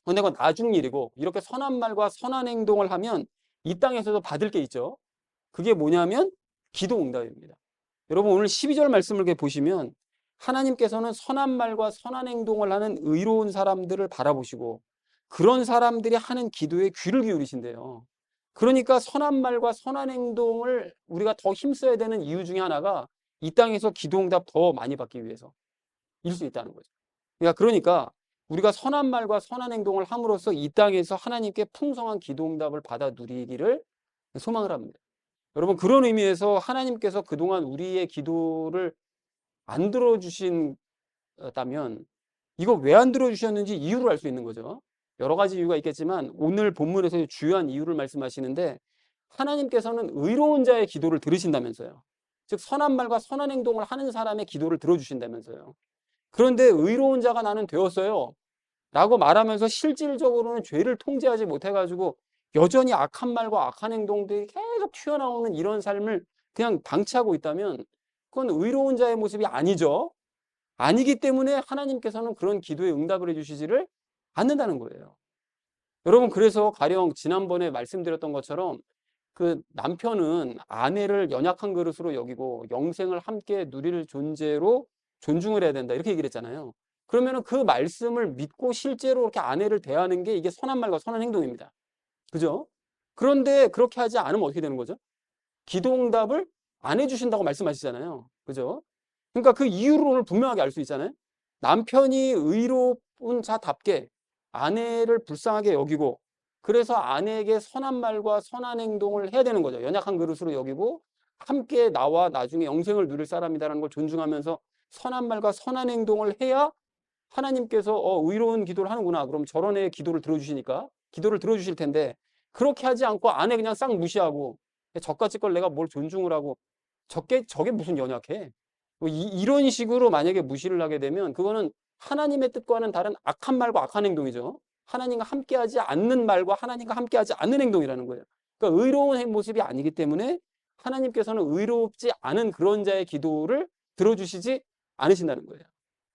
근데 그건 나중 일이고 이렇게 선한 말과 선한 행동을 하면 이 땅에서도 받을 게 있죠. 그게 뭐냐면 기도 응답입니다. 여러분 오늘 12절 말씀을 이렇게 보시면 하나님께서는 선한 말과 선한 행동을 하는 의로운 사람들을 바라보시고 그런 사람들이 하는 기도에 귀를 기울이신대요. 그러니까 선한 말과 선한 행동을 우리가 더 힘써야 되는 이유 중에 하나가 이 땅에서 기도 응답 더 많이 받기 위해서 일 수 있다는 거죠. 그러니까 우리가 선한 말과 선한 행동을 함으로써 이 땅에서 하나님께 풍성한 기도 응답을 받아 누리기를 소망을 합니다. 여러분 그런 의미에서 하나님께서 그동안 우리의 기도를 안 들어주신다면 이거 왜 안 들어주셨는지 이유를 알 수 있는 거죠. 여러 가지 이유가 있겠지만 오늘 본문에서 주요한 이유를 말씀하시는데 하나님께서는 의로운 자의 기도를 들으신다면서요. 즉 선한 말과 선한 행동을 하는 사람의 기도를 들어주신다면서요. 그런데 의로운 자가 나는 되었어요 라고 말하면서 실질적으로는 죄를 통제하지 못해가지고 여전히 악한 말과 악한 행동들이 계속 튀어나오는 이런 삶을 그냥 방치하고 있다면 그건 의로운 자의 모습이 아니죠. 아니기 때문에 하나님께서는 그런 기도에 응답을 해주시지를 않는다는 거예요. 여러분 그래서 가령 지난번에 말씀드렸던 것처럼 그 남편은 아내를 연약한 그릇으로 여기고 영생을 함께 누릴 존재로 존중을 해야 된다 이렇게 얘기를 했잖아요. 그러면 그 말씀을 믿고 실제로 그렇게 아내를 대하는 게 이게 선한 말과 선한 행동입니다. 그죠? 그런데 그렇게 하지 않으면 어떻게 되는 거죠? 기도응답을 안 해주신다고 말씀하시잖아요. 그죠? 그러니까 그 이유를 오늘 분명하게 알 수 있잖아요. 남편이 의로운 자답게 아내를 불쌍하게 여기고 그래서 아내에게 선한 말과 선한 행동을 해야 되는 거죠. 연약한 그릇으로 여기고 함께 나와 나중에 영생을 누릴 사람이다라는 걸 존중하면서 선한 말과 선한 행동을 해야 하나님께서 의로운 기도를 하는구나. 그럼 저런 애의 기도를 들어주시니까 기도를 들어주실 텐데 그렇게 하지 않고 아내 그냥 싹 무시하고 저같이 걸 내가 뭘 존중을 하고 저게 무슨 연약해. 이런 식으로 만약에 무시를 하게 되면 그거는 하나님의 뜻과는 다른 악한 말과 악한 행동이죠. 하나님과 함께하지 않는 말과 하나님과 함께하지 않는 행동이라는 거예요. 그러니까 의로운 모습이 아니기 때문에 하나님께서는 의롭지 않은 그런 자의 기도를 들어주시지 않으신다는 거예요.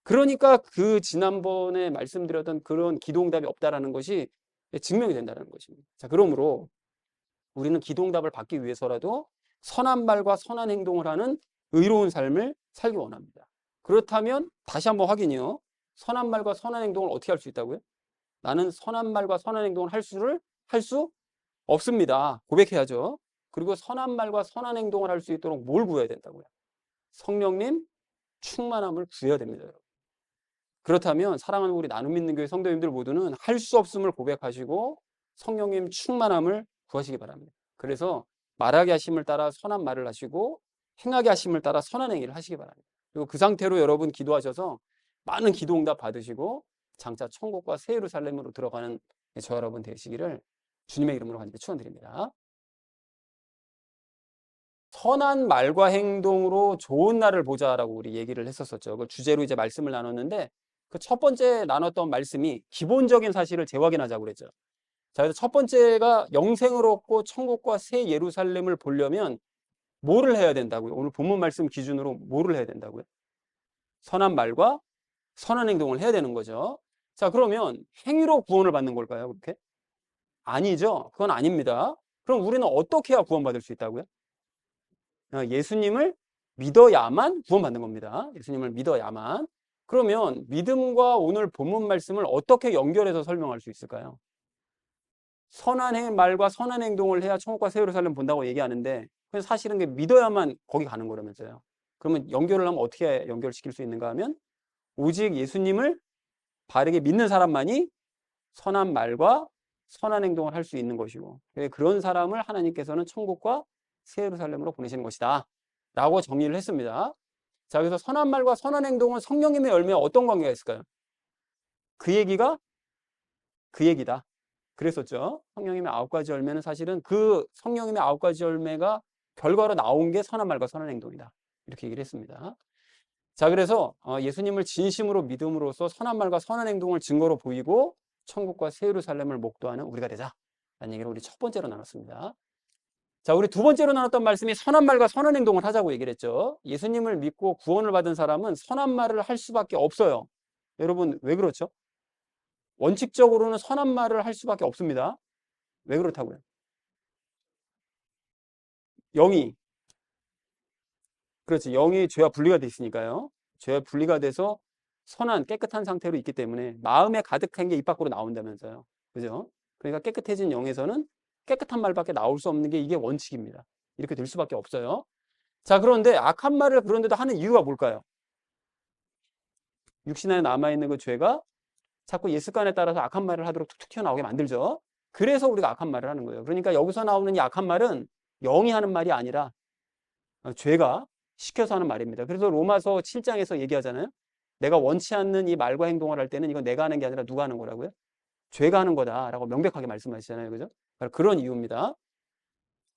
그러니까 그 지난번에 말씀드렸던 그런 기도응답이 없다라는 것이 증명이 된다는 것입니다. 자, 그러므로 우리는 기도응답을 받기 위해서라도 선한 말과 선한 행동을 하는 의로운 삶을 살기 원합니다. 그렇다면 다시 한번 확인이요. 선한 말과 선한 행동을 어떻게 할 수 있다고요? 나는 선한 말과 선한 행동을 할 수 없습니다. 고백해야죠. 그리고 선한 말과 선한 행동을 할 수 있도록 뭘 구해야 된다고요? 성령님 충만함을 구해야 됩니다. 여러분. 그렇다면 사랑하는 우리 나눔 믿는 교회 성도님들 모두는 할 수 없음을 고백하시고 성령님 충만함을 구하시기 바랍니다. 그래서 말하게 하심을 따라 선한 말을 하시고 행하게 하심을 따라 선한 행위를 하시기 바랍니다. 그리고 그 상태로 여러분 기도하셔서 많은 기도 응답 받으시고 장차 천국과 새 예루살렘으로 들어가는 저 여러분 되시기를 주님의 이름으로 간절히 축원드립니다. 선한 말과 행동으로 좋은 날을 보자라고 우리 얘기를 했었었죠. 그 주제로 이제 말씀을 나눴는데 그 첫 번째 나눴던 말씀이 기본적인 사실을 재확인하자고 그랬죠. 자, 그래서 첫 번째가 영생을 얻고 천국과 새 예루살렘을 보려면 뭐를 해야 된다고요? 오늘 본문 말씀 기준으로 뭐를 해야 된다고요? 선한 말과 선한 행동을 해야 되는 거죠. 자, 그러면 행위로 구원을 받는 걸까요? 그렇게? 아니죠. 그건 아닙니다. 그럼 우리는 어떻게 해야 구원받을 수 있다고요? 예수님을 믿어야만 구원받는 겁니다. 예수님을 믿어야만. 그러면 믿음과 오늘 본문 말씀을 어떻게 연결해서 설명할 수 있을까요? 선한 말과 선한 행동을 해야 천국과 새 예루살렘 본다고 얘기하는데 그래서 사실은 믿어야만 거기 가는 거라면서요. 그러면 연결을 하면 어떻게 연결시킬 수 있는가 하면 오직 예수님을 바르게 믿는 사람만이 선한 말과 선한 행동을 할 수 있는 것이고 그런 사람을 하나님께서는 천국과 새 예루살렘으로 보내시는 것이다 라고 정리를 했습니다. 자, 그래서 선한 말과 선한 행동은 성령님의 열매와 어떤 관계가 있을까요? 그 얘기가 그 얘기다 그랬었죠. 성령님의 9가지 열매는 사실은 그 성령님의 9가지 열매가 결과로 나온 게 선한 말과 선한 행동이다 이렇게 얘기를 했습니다. 자, 그래서 예수님을 진심으로 믿음으로써 선한 말과 선한 행동을 증거로 보이고 천국과 새 예루살렘을 목도하는 우리가 되자 라는 얘기를 우리 첫 번째로 나눴습니다. 자, 우리 두 번째로 나눴던 말씀이 선한 말과 선한 행동을 하자고 얘기를 했죠. 예수님을 믿고 구원을 받은 사람은 선한 말을 할 수밖에 없어요. 여러분 왜 그렇죠? 원칙적으로는 선한 말을 할 수밖에 없습니다. 왜 그렇다고요? 영이 그렇지. 영이 죄와 분리가 돼 있으니까요. 죄와 분리가 돼서 선한 깨끗한 상태로 있기 때문에 마음에 가득한 게 입 밖으로 나온다면서요. 그죠? 그러니까 깨끗해진 영에서는 깨끗한 말밖에 나올 수 없는 게 이게 원칙입니다. 이렇게 될 수밖에 없어요. 자, 그런데 악한 말을 그런데도 하는 이유가 뭘까요? 육신 안에 남아있는 그 죄가 자꾸 옛 습관에 따라서 악한 말을 하도록 툭툭 튀어나오게 만들죠. 그래서 우리가 악한 말을 하는 거예요. 그러니까 여기서 나오는 이 악한 말은 영이 하는 말이 아니라 죄가 시켜서 하는 말입니다. 그래서 로마서 7장에서 얘기하잖아요. 내가 원치 않는 이 말과 행동을 할 때는 이건 내가 하는 게 아니라 누가 하는 거라고요? 죄가 하는 거다라고 명백하게 말씀하시잖아요. 그죠? 그런 이유입니다.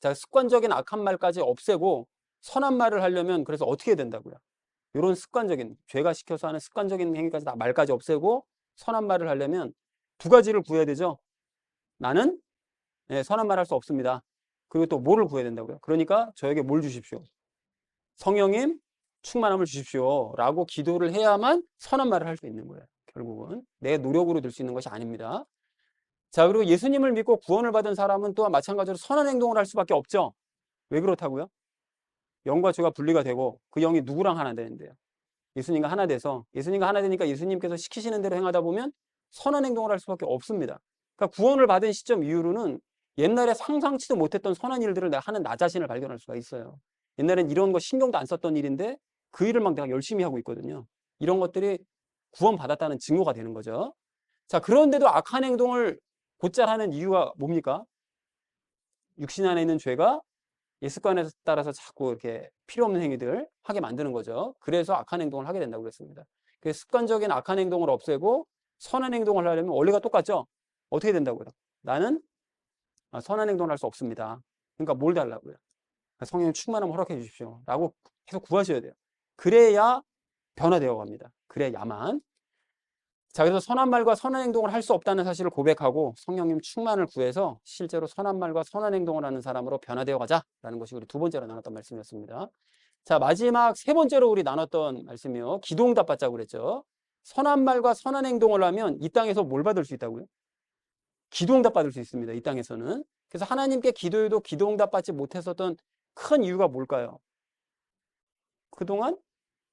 자, 습관적인 악한 말까지 없애고 선한 말을 하려면 그래서 어떻게 해야 된다고요? 이런 습관적인 죄가 시켜서 하는 습관적인 행위까지 다 말까지 없애고 선한 말을 하려면 두 가지를 구해야 되죠. 나는 선한 말 할 수 없습니다. 그리고 또 뭐를 구해야 된다고요? 그러니까 저에게 뭘 주십시오? 성령님 충만함을 주십시오 라고 기도를 해야만 선한 말을 할 수 있는 거예요. 결국은 내 노력으로 될 수 있는 것이 아닙니다. 자, 그리고 예수님을 믿고 구원을 받은 사람은 또한 마찬가지로 선한 행동을 할 수밖에 없죠. 왜 그렇다고요? 영과 죄가 분리가 되고 그 영이 누구랑 하나 되는데요? 예수님과 하나 돼서 예수님과 하나 되니까 예수님께서 시키시는 대로 행하다 보면 선한 행동을 할 수밖에 없습니다. 그러니까 구원을 받은 시점 이후로는 옛날에 상상치도 못했던 선한 일들을 내가 하는 나 자신을 발견할 수가 있어요. 옛날엔 이런 거 신경도 안 썼던 일인데 그 일을 막 내가 열심히 하고 있거든요. 이런 것들이 구원받았다는 증거가 되는 거죠. 자, 그런데도 악한 행동을 곧잘 하는 이유가 뭡니까? 육신 안에 있는 죄가 예 습관에 따라서 자꾸 이렇게 필요 없는 행위들 하게 만드는 거죠. 그래서 악한 행동을 하게 된다고 그랬습니다. 그래서 습관적인 악한 행동을 없애고 선한 행동을 하려면 원리가 똑같죠. 어떻게 된다고요? 나는 선한 행동을 할 수 없습니다. 그러니까 뭘 달라고요? 성령님 충만함을 허락해 주십시오. 라고 계속 구하셔야 돼요. 그래야 변화되어 갑니다. 그래야만. 자, 그래서 선한 말과 선한 행동을 할 수 없다는 사실을 고백하고 성령님 충만을 구해서 실제로 선한 말과 선한 행동을 하는 사람으로 변화되어 가자라는 것이 우리 두 번째로 나눴던 말씀이었습니다. 자, 마지막 세 번째로 우리 나눴던 말씀이요. 기도응답 받자고 그랬죠. 선한 말과 선한 행동을 하면 이 땅에서 뭘 받을 수 있다고요? 기도응답 받을 수 있습니다. 이 땅에서는. 그래서 하나님께 기도해도 기도응답 받지 못했었던 큰 이유가 뭘까요? 그동안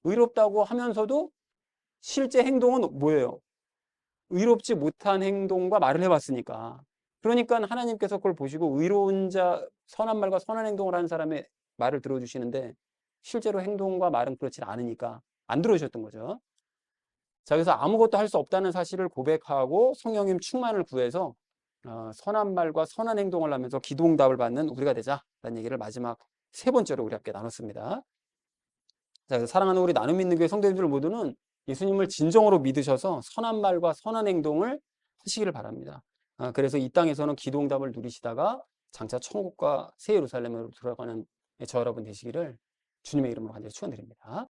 의롭다고 하면서도 실제 행동은 뭐예요? 의롭지 못한 행동과 말을 해봤으니까. 그러니까 하나님께서 그걸 보시고 의로운 자, 선한 말과 선한 행동을 하는 사람의 말을 들어주시는데 실제로 행동과 말은 그렇지 않으니까 안 들어주셨던 거죠. 자, 그래서 아무것도 할 수 없다는 사실을 고백하고 성령님 충만을 구해서 선한 말과 선한 행동을 하면서 기도응답을 받는 우리가 되자라는 얘기를 마지막 세 번째로 우리 함께 나눴습니다. 자, 그래서 사랑하는 우리 나눔 있는 교회 성도님들 모두는 예수님을 진정으로 믿으셔서 선한 말과 선한 행동을 하시기를 바랍니다. 그래서 이 땅에서는 기도응답을 누리시다가 장차 천국과 새 예루살렘으로 들어가는 저 여러분 되시기를 주님의 이름으로 간절히 축원드립니다.